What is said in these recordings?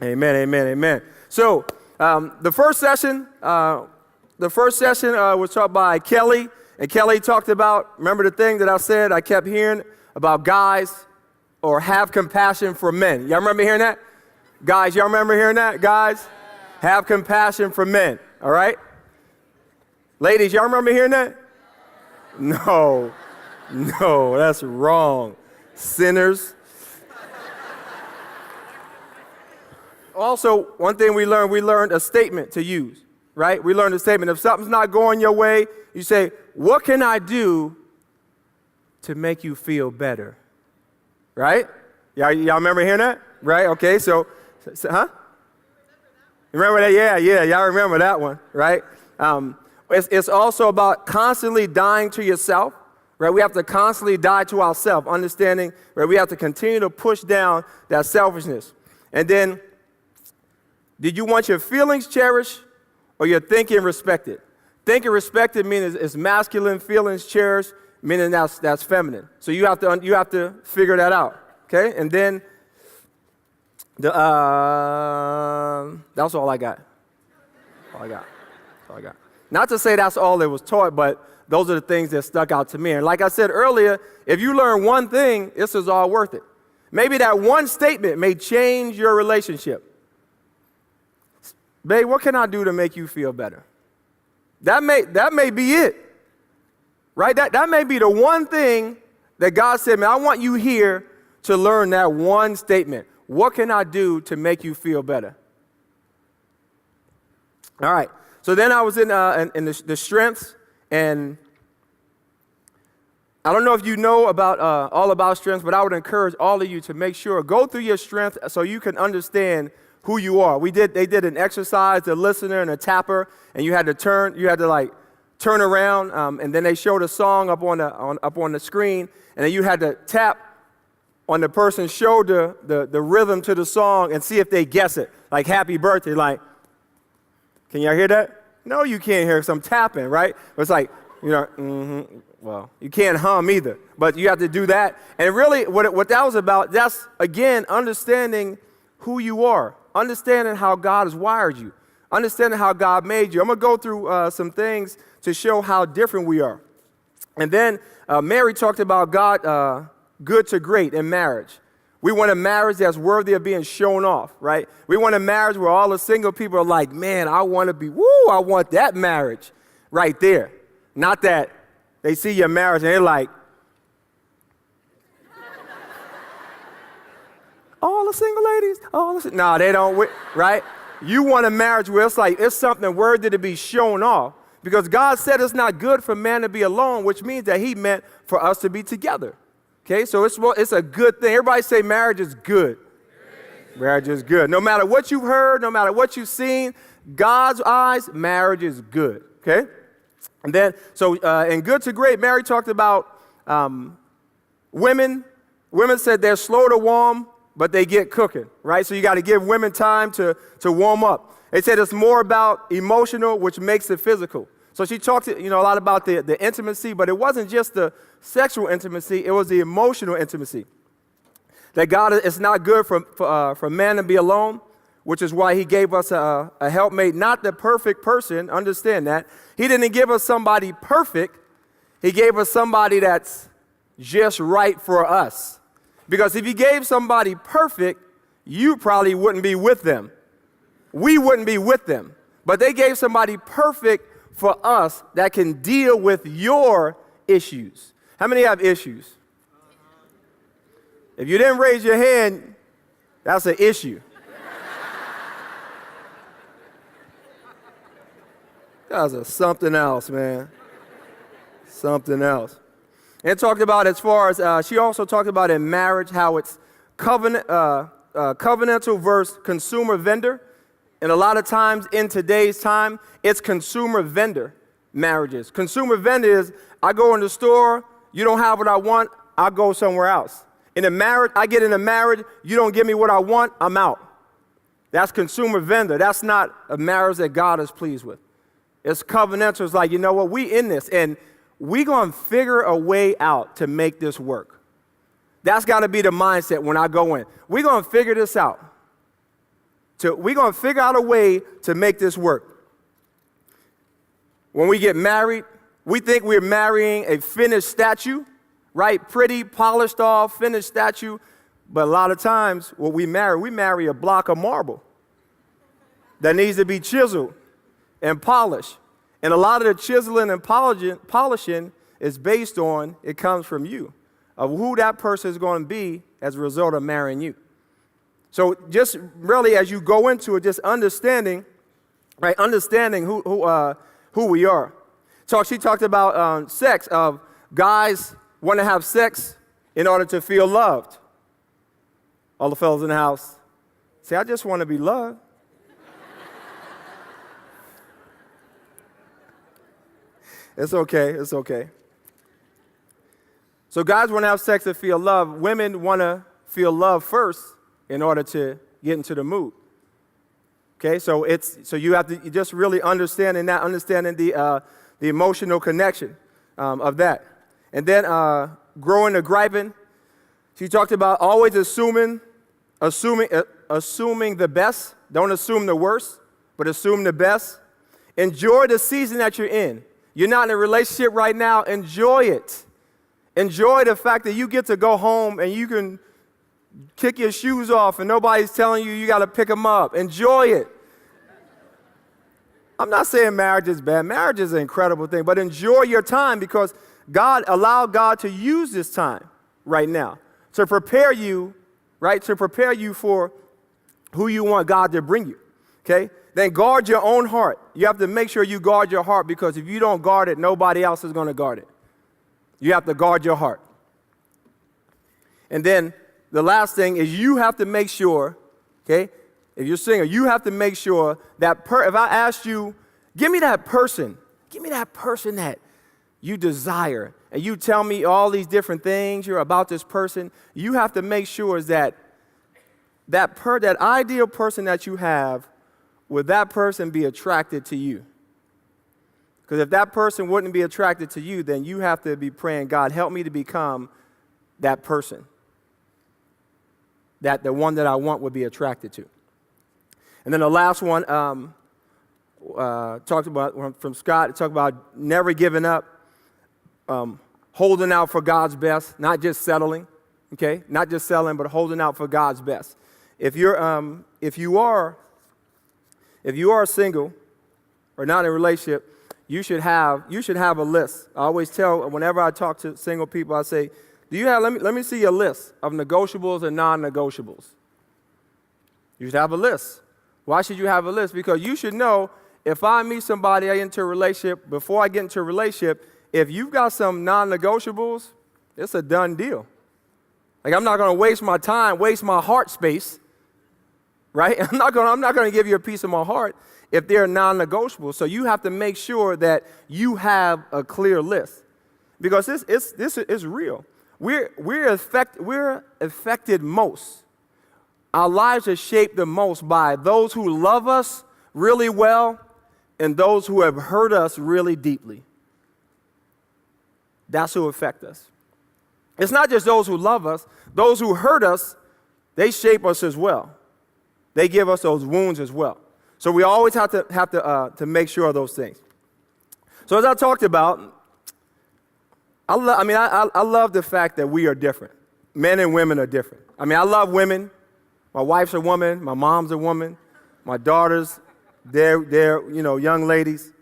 Amen, amen, amen. So the first session was taught by Kelly, and Kelly talked about, remember the thing that I said I kept hearing about guys or have compassion for men. Y'all remember hearing that? Guys, y'all remember hearing that? Guys, have compassion for men, all right? Ladies, y'all remember hearing that? No, that's wrong. Sinners. Also, one thing we learned a statement to use, right? We learned a statement. If something's not going your way, you say, what can I do to make you feel better? Right? Y'all remember hearing that? Right? Okay, so huh? You remember that? Yeah, y'all remember that one, right? It's also about constantly dying to yourself, right? We have to constantly die to ourselves, understanding, right? We have to continue to push down that selfishness. And then, did you want your feelings cherished or your thinking respected? Thinking respected means it's masculine, feelings cherished, meaning that's feminine. So you have to figure that out, okay? And then that's all I got. All I got. Not to say that's all that was taught, but those are the things that stuck out to me. And like I said earlier, if you learn one thing, this is all worth it. Maybe that one statement may change your relationship. Babe, what can I do to make you feel better? That may be it, right? That may be the one thing that God said, man, I want you here to learn that one statement. What can I do to make you feel better? All right. So then I was in the strengths, and I don't know if you know about all about strengths, but I would encourage all of you to make sure, go through your strengths so you can understand who you are. They did an exercise, a listener and a tapper, and you had to turn around, and then they showed a song up on the screen, and then you had to tap on the person's shoulder, the rhythm to the song, and see if they guess it. Like happy birthday, like, can y'all hear that? No, you can't hear, because I'm tapping, right? But it's like, well, you can't hum either, but you have to do that. And really, what that was about, that's, again, understanding who you are. Understanding how God has wired you, understanding how God made you. I'm going to go through some things to show how different we are. And then Mary talked about God good to great in marriage. We want a marriage that's worthy of being shown off, right? We want a marriage where all the single people are like, man, I want that marriage right there. Not that they see your marriage and they're like, all the single ladies, no, they don't, right? You want a marriage where it's something worthy to be shown off, because God said it's not good for man to be alone, which means that he meant for us to be together. Okay, so it's a good thing. Everybody say marriage is good. Marriage is good. No matter what you've heard, no matter what you've seen, God's eyes, marriage is good. Okay? And then, so in good to great, Mary talked about women. Women said they're slow to warm, but they get cooking, right? So you got to give women time to warm up. They said it's more about emotional, which makes it physical. So she talked a lot about the intimacy, but it wasn't just the sexual intimacy, it was the emotional intimacy. That God, it's not good for man to be alone, which is why he gave us a helpmate, not the perfect person, understand that. He didn't give us somebody perfect, he gave us somebody that's just right for us. Because if he gave somebody perfect, you probably wouldn't be with them. We wouldn't be with them. But they gave somebody perfect for us that can deal with your issues. How many have issues? If you didn't raise your hand, that's an issue. That was something else, man. Something else. And talked about, as far as, she also talked about in marriage how it's covenantal versus consumer vendor. And a lot of times in today's time, it's consumer vendor marriages. Consumer vendor is, I go in the store, you don't have what I want, I'll go somewhere else. In a marriage, I get in a marriage, you don't give me what I want, I'm out. That's consumer vendor. That's not a marriage that God is pleased with. It's covenantal. It's like, you know what, we in this, and we're going to figure a way out to make this work. That's got to be the mindset when I go in. We're going to figure this out. We're going to figure out a way to make this work. When we get married, we think we're marrying a finished statue, right? Pretty, polished off, finished statue. But a lot of times, what we marry a block of marble that needs to be chiseled and polished. And a lot of the chiseling and polishing is based on, it comes from you, of who that person is going to be as a result of marrying you. So just really as you go into it, just understanding, right, understanding who we are. So she talked about sex, of guys want to have sex in order to feel loved. All the fellas in the house say, I just want to be loved. It's okay, it's okay. So guys want to have sex to feel love. Women want to feel love first in order to get into the mood. Okay, so you have to just really understanding the emotional connection of that. And then growing to griping. She talked about always assuming the best. Don't assume the worst, but assume the best. Enjoy the season that you're in. You're not in a relationship right now. Enjoy it. Enjoy the fact that you get to go home and you can kick your shoes off and nobody's telling you got to pick them up. Enjoy it. I'm not saying marriage is bad. Marriage is an incredible thing, but enjoy your time because allow God to use this time right now to prepare you, right, to prepare you for who you want God to bring you, okay? Then guard your own heart. You have to make sure you guard your heart because if you don't guard it, nobody else is going to guard it. You have to guard your heart. And then the last thing is you have to make sure, okay, if you're single, you have to make sure that if I asked you, give me that person that you desire, and you tell me all these different things you're about this person, you have to make sure is that ideal person that you have, would that person be attracted to you? Because if that person wouldn't be attracted to you, then you have to be praying, God, help me to become that person that the one that I want would be attracted to. And then the last one talked about from Scott. It talked about never giving up, holding out for God's best, not just settling. Okay, not just settling, but holding out for God's best. If you are single or not in a relationship, you should have a list. I always tell, whenever I talk to single people, I say, let me see your list of negotiables and non-negotiables. You should have a list. Why should you have a list? Because you should know if I meet somebody, I get into a relationship, before I get into a relationship, if you've got some non-negotiables, it's a done deal. Like I'm not going to waste my time, waste my heart space, right? I'm not going to give you a piece of my heart if they're non-negotiable. So you have to make sure that you have a clear list, because this is real. We're affected most. Our lives are shaped the most by those who love us really well and those who have hurt us really deeply. That's who affect us. It's not just those who love us. Those who hurt us, they shape us as well. They give us those wounds as well. So we always have to make sure of those things. So as I talked about, I love the fact that we are different. Men and women are different. I mean, I love women. My wife's a woman. My mom's a woman. My daughters, they're young ladies.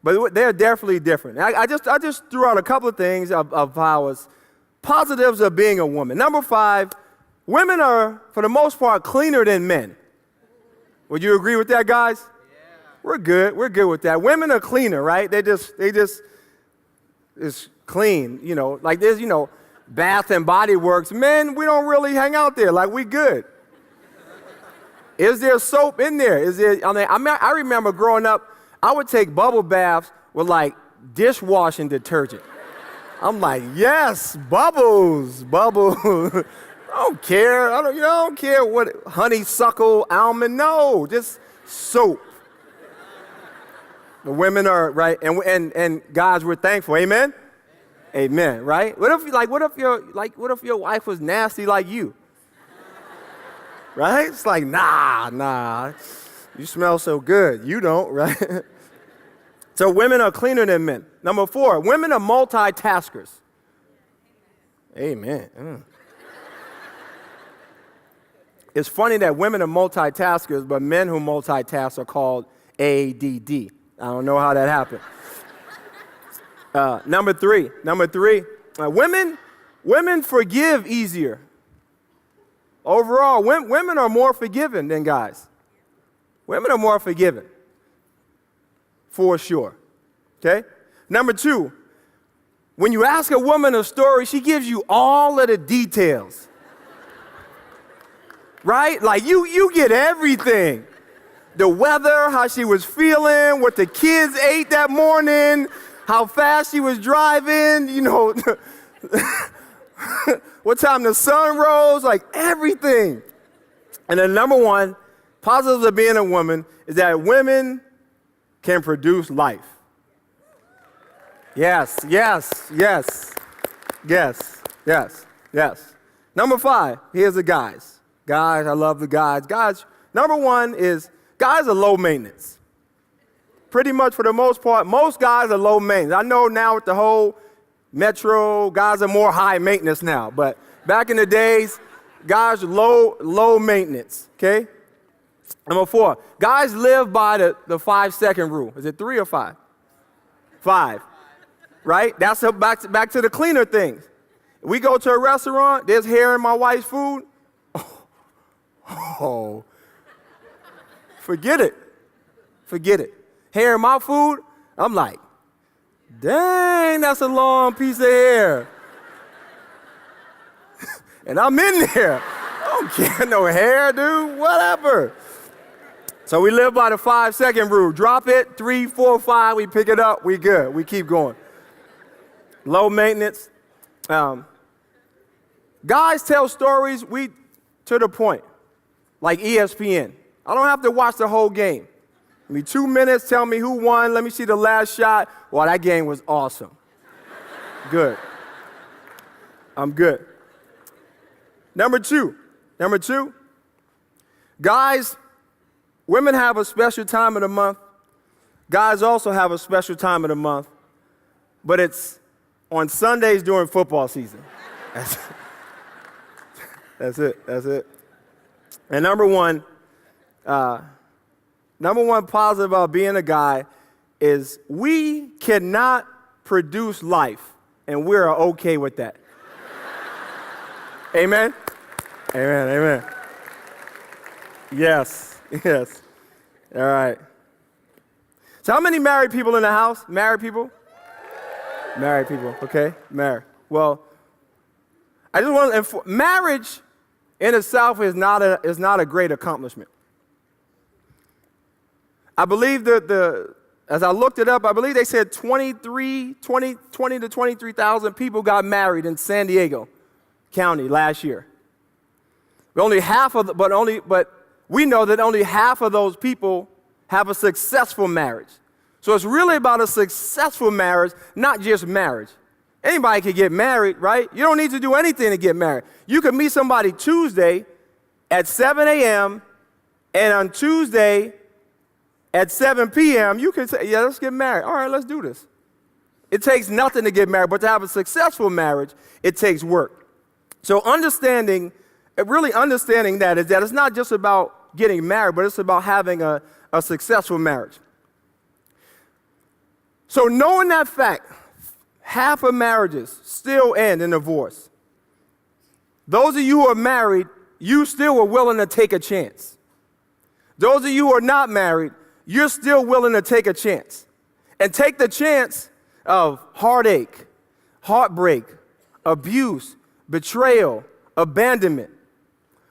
But they're definitely different. I just threw out a couple of things of how it's positives of being a woman. Number 5, women are, for the most part, cleaner than men. Would you agree with that, guys? Yeah. We're good with that. Women are cleaner, right? They just is clean, like there's, Bath and Body Works. Men, we don't really hang out there, like we good. Is there soap in there? I remember growing up, I would take bubble baths with like dishwashing detergent. I'm like, yes, bubbles. I don't care. I don't care what honeysuckle, almond. No, just soap. The women are right, and guys, we're thankful. Amen. Amen. Right? What if your wife was nasty like you? right? It's like, nah, you smell so good. You don't, right? So women are cleaner than men. Number 4, women are multitaskers. Amen. It's funny that women are multitaskers, but men who multitask are called ADD. I don't know how that happened. Number three, women forgive easier. Overall, women are more forgiving than guys. Women are more forgiving, for sure, okay? Number 2, when you ask a woman a story, she gives you all of the details, right? Like you get everything. The weather, how she was feeling, what the kids ate that morning, how fast she was driving, what time the sun rose, like everything. And the number 1 positives of being a woman is that women can produce life. Yes. Number 5, here's the guys. Guys, I love the guys. Guys, number 1 is guys are low maintenance. Pretty much for the most part, most guys are low maintenance. I know now with the whole metro, guys are more high maintenance now. But back in the days, guys are low maintenance, okay? Number 4, guys live by the 5-second rule. Is it 3 or 5? 5, right? That's back to the cleaner things. We go to a restaurant, there's hair in my wife's food. Oh. Forget it. Hair in my food, I'm like, dang, that's a long piece of hair. And I'm in there. I don't care no hair, dude, whatever. So we live by the 5-second rule. Drop it, 3, 4, 5, we pick it up, we good, we keep going. Low maintenance. Guys tell stories to the point, like ESPN. I don't have to watch the whole game. Give me 2 minutes, tell me who won, let me see the last shot. Well, that game was awesome. Good. I'm good. Number two, guys, women have a special time of the month. Guys also have a special time of the month, but it's on Sundays during football season. That's it. And number one positive about being a guy is we cannot produce life, and we're okay with that. Amen? Amen. Yes. All right. So how many married people in the house? Married people, okay? Married. Well, I just want to inform, marriage in itself is not a great accomplishment. I believe as I looked it up, I believe they said 20 to 23,000 people got married in San Diego County last year. But we know that only half of those people have a successful marriage. So it's really about a successful marriage, not just marriage. Anybody can get married, right? You don't need to do anything to get married. You can meet somebody Tuesday at 7 a.m. and on Tuesday at 7 p.m., you can say, yeah, let's get married. All right, let's do this. It takes nothing to get married, but to have a successful marriage, it takes work. So really understanding that is that it's not just about getting married, but it's about having a successful marriage. So knowing that fact, half of marriages still end in divorce. Those of you who are married, you still are willing to take a chance. Those of you who are not married, you're still willing to take a chance. And take the chance of heartache, heartbreak, abuse, betrayal, abandonment.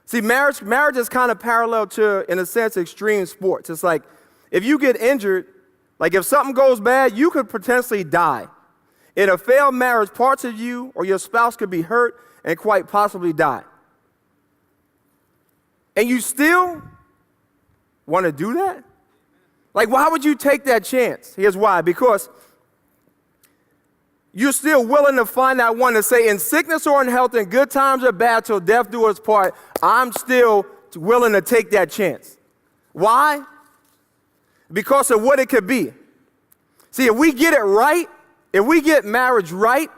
See, marriage is kind of parallel to, in a sense, extreme sports. It's like if you get injured, like if something goes bad, you could potentially die. In a failed marriage, parts of you or your spouse could be hurt and quite possibly die. And you still want to do that? Like, why would you take that chance? Here's why. Because you're still willing to find that one to say, in sickness or in health, in good times or bad, till death do us part, I'm still willing to take that chance. Why? Because of what it could be. See, if we get it right, if we get marriage right,